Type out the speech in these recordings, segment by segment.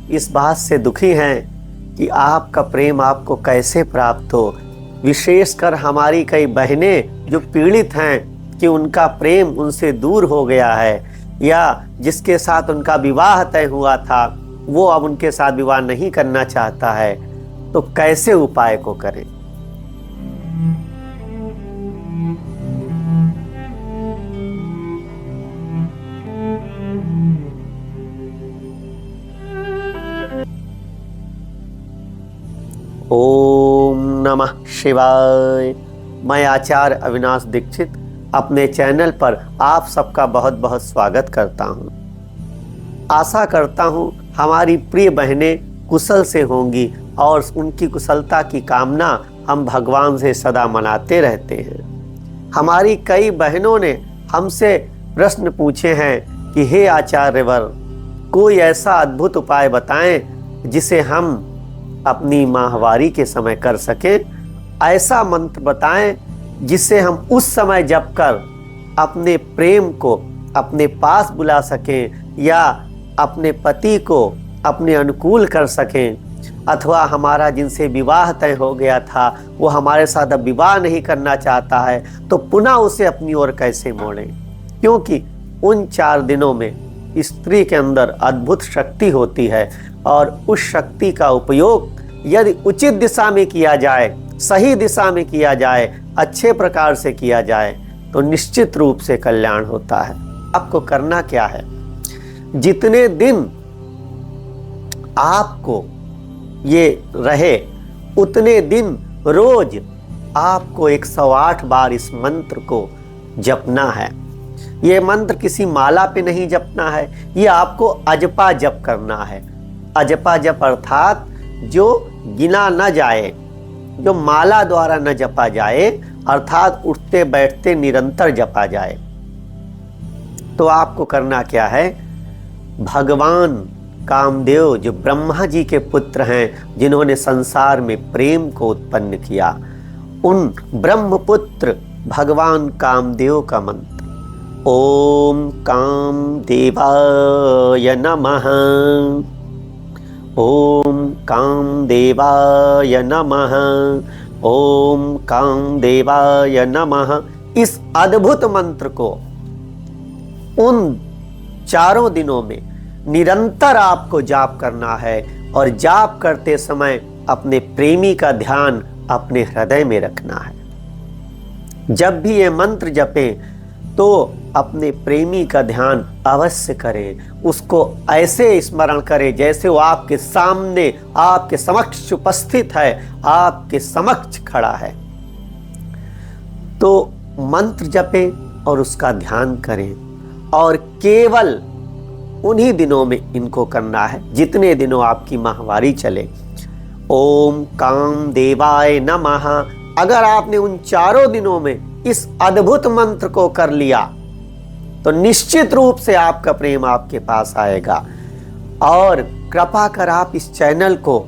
इस बात से दुखी हैं कि आपका प्रेम आपको कैसे प्राप्त हो। विशेषकर हमारी कई बहनें जो पीड़ित हैं कि उनका प्रेम उनसे दूर हो गया है, या जिसके साथ उनका विवाह तय हुआ था वो अब उनके साथ विवाह नहीं करना चाहता है, तो कैसे उपाय को करें। ओम नमः शिवाय। मैं आचार्य अविनाश दीक्षित अपने चैनल पर आप सबका बहुत बहुत स्वागत करता हूं। आशा करता हूं हमारी प्रिय बहनें कुशल से होंगी और उनकी कुशलता की कामना हम भगवान से सदा मनाते रहते हैं। हमारी कई बहनों ने हमसे प्रश्न पूछे हैं कि हे आचार्यवर, कोई ऐसा अद्भुत उपाय बताएं जिसे हम अपनी माहवारी के समय कर सकें। ऐसा मंत्र बताएं जिससे हम उस समय जप कर अपने प्रेम को अपने पास बुला सकें, या अपने पति को अपने अनुकूल कर सकें, अथवा हमारा जिनसे विवाह तय हो गया था वो हमारे साथ अब विवाह नहीं करना चाहता है तो पुनः उसे अपनी ओर कैसे मोड़ें। क्योंकि उन 4 दिनों में स्त्री के अंदर अद्भुत शक्ति होती है, और उस शक्ति का उपयोग यदि उचित दिशा में किया जाए, सही दिशा में किया जाए, अच्छे प्रकार से किया जाए, तो निश्चित रूप से कल्याण होता है। आपको करना क्या है, जितने दिन आपको ये रहे उतने दिन रोज आपको 108 बार इस मंत्र को जपना है। ये मंत्र किसी माला पे नहीं जपना है, ये आपको अजपा जप करना है। अजपा जप अर्थात जो गिना न जाए, जो माला द्वारा न जपा जाए, अर्थात उठते बैठते निरंतर जपा जाए। तो आपको करना क्या है, भगवान कामदेव जो ब्रह्मा जी के पुत्र हैं, जिन्होंने संसार में प्रेम को उत्पन्न किया, उन ब्रह्मपुत्र भगवान कामदेव का मंत्र ओम कामदेवाय नमः, ओम कामदेवाय नमः, ओम कामदेवाय नमः, इस अद्भुत मंत्र को उन 4 दिनों में निरंतर आपको जाप करना है। और जाप करते समय अपने प्रेमी का ध्यान अपने हृदय में रखना है। जब भी ये मंत्र जपें तो अपने प्रेमी का ध्यान अवश्य करें, उसको ऐसे स्मरण करें जैसे वो आपके सामने, आपके समक्ष उपस्थित है, आपके समक्ष खड़ा है। तो मंत्र जपें और उसका ध्यान करें, और केवल उन्हीं दिनों में इनको करना है जितने दिनों आपकी माहवारी चले। ओम कामदेवाय नमः। अगर आपने उन 4 दिनों में इस अद्भुत मंत्र को कर लिया तो निश्चित रूप से आपका प्रेम आपके पास आएगा। और कृपा कर आप इस चैनल को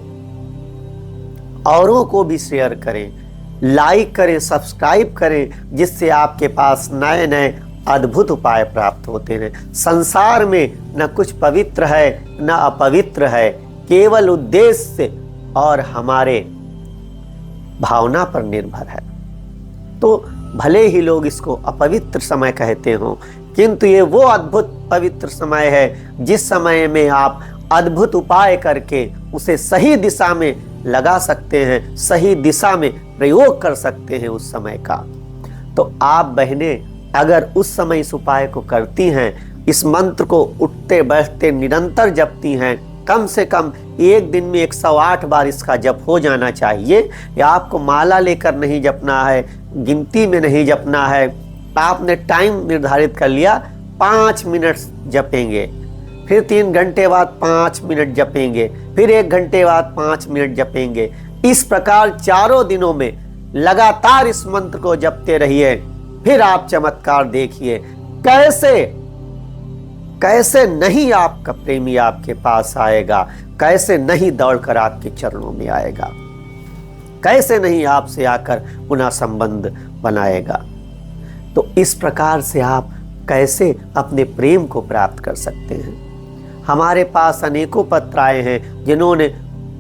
औरों को भी शेयर करें, लाइक करें, सब्सक्राइब करें, जिससे आपके पास नए नए अद्भुत उपाय प्राप्त होते हैं। संसार में न कुछ पवित्र है न अपवित्र है, केवल उद्देश्य और हमारे भावना पर निर्भर है। तो भले ही लोग इसको अपवित्र समय कहते हो, किंतु ये वो अद्भुत पवित्र समय है जिस समय में आप अद्भुत उपाय करके उसे सही दिशा में लगा सकते हैं, सही दिशा में प्रयोग कर सकते हैं उस समय का। तो आप बहनें अगर उस समय इस उपाय को करती हैं, इस मंत्र को उठते बैठते निरंतर जपती हैं, कम से कम एक दिन में 108 बार इसका जप हो जाना चाहिए। या आपको माला लेकर नहीं जपना है, गिनती में नहीं जपना है, आपने टाइम निर्धारित कर लिया 5 मिनट जपेंगे, फिर 3 घंटे बाद 5 मिनट जपेंगे, फिर 1 घंटे बाद 5 मिनट जपेंगे। इस प्रकार 4 दिनों में लगातार इस मंत्र को जपते रहिए, फिर आप चमत्कार देखिए कैसे नहीं आपका प्रेमी आपके पास आएगा, कैसे नहीं दौड़कर आपके चरणों में आएगा, कैसे नहीं आपसे आकर पुनः संबंध बनाएगा। तो इस प्रकार से आप कैसे अपने प्रेम को प्राप्त कर सकते हैं। हमारे पास अनेकों पत्र आए हैं जिन्होंने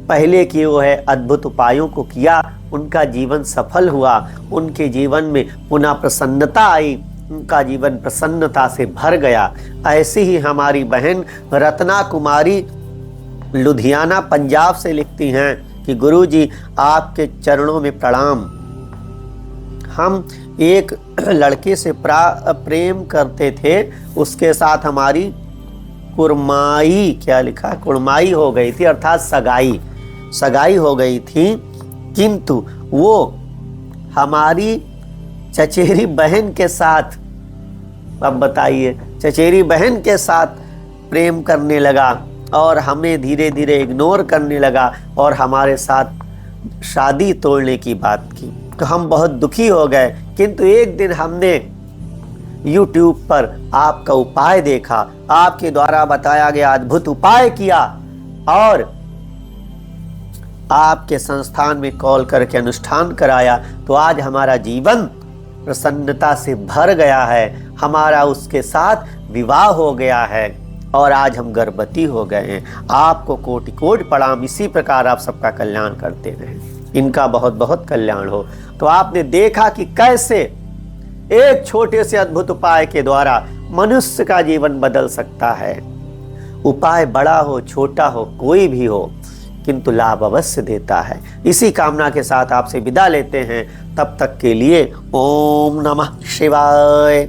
पहले किए हुए अद्भुत उपायों को किया, उनका जीवन सफल हुआ, उनके जीवन में पुनः प्रसन्नता आई, उनका जीवन प्रसन्नता से भर गया। ऐसी ही हमारी बहन रत्ना कुमारी लुधियाना पंजाब से लिखती हैं कि गुरुजी आपके चरणों में प्रणाम। हम एक लड़के से प्रेम करते थे, उसके साथ हमारी कुड़माई, क्या लिखा, कुड़माई हो गई थी, अर्थात सगाई हो गई थी, किंतु वो हमारी चचेरी बहन के साथ, अब बताइए, चचेरी बहन के साथ प्रेम करने लगा और हमें धीरे धीरे इग्नोर करने लगा और हमारे साथ शादी तोड़ने की बात की। तो हम बहुत दुखी हो गए, किंतु एक दिन हमने YouTube पर आपका उपाय देखा, आपके द्वारा बताया गया अद्भुत उपाय किया और आपके संस्थान में कॉल करके अनुष्ठान कराया। तो आज हमारा जीवन प्रसन्नता से भर गया है, हमारा उसके साथ विवाह हो गया है और आज हम गर्भवती हो गए हैं। आपको कोटि कोटि प्रणाम। इसी प्रकार आप सबका कल्याण करते रहें, इनका बहुत बहुत कल्याण हो। तो आपने देखा कि कैसे एक छोटे से अद्भुत उपाय के द्वारा मनुष्य का जीवन बदल सकता है। उपाय बड़ा हो छोटा हो कोई भी हो, किंतु लाभ अवश्य देता है। इसी कामना के साथ आपसे विदा लेते हैं। तब तक के लिए ओम नमः शिवाय।